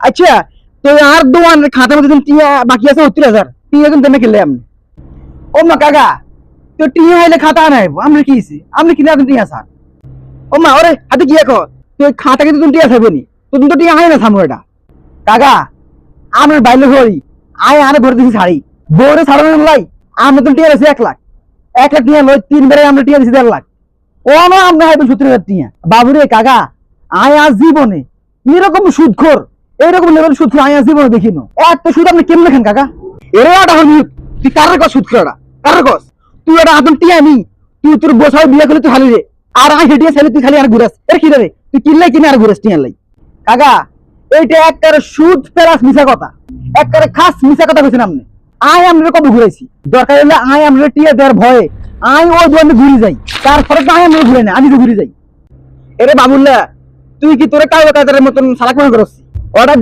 আচ্ছা তো আর দোয়ান খাতার মধ্যে টিয়া বাকি আছে 70,000 টিয়া কিন্তু আমি খেলে আপনি ও মা কাকা তো টিয়া আইলে খাতা আনাই আমরা কি আপনি কিনে আপনি টিয়া স্যার ও মা ওরে হাতে কি এখন তুই খাতা কিন্তু তুমি টিয়া থাকবে নি তুমি তো টিয়া আয় না থামো এটা কাকা আমার বাইলে হই আয় আরে ভরে দিছি শাড়ি বউরে ছাড়ানো লাই আমরা তো টিয়া আছে 1 লাখ টিয়া লই 3 বারে আমরা টিয়া দিছি 1.5 লাখ ও না আমরা হাইবে 70,000 টিয়া বাবুরে কাকা আয় আজ জীবনে এরকম সুদখোর এইরকম লেভেল সুদখোর আয় আজ জীবনে দেখিনো এত সুদ আপনি কেমনে খান কাকা এরে আটা হল তুই কার কস সুদখোরটা কার কস তুই এটা আদম টিয়া নি তুই তোর বসাই বিয়ে করলে তুই খালি রে আর আয় হেডিয়া ছেলে তুই খালি আর ঘুরাস এর কি রে তুই কিনলাই কিনে আর ঘুরাস টিয়া লাই কাকা এইটা একবারে সুদ প্লাস মিছা কথা একবারে খাস মিছা কথা কইছেন আপনি আয় আমরা কবে ঘুরাইছি দরকার হলে আয় আমরা টিয়া দেওয়ার ভয়ে আয় ওই দোকানে ঘুরে যাই তারপরে তো আয় আমরা ঘুরে না আমি তো ঘুরে যাই এরে বাবুল্লা তুই কি তোরে কাজ কাজের মতন সালাক মনে করছিস অর্ডার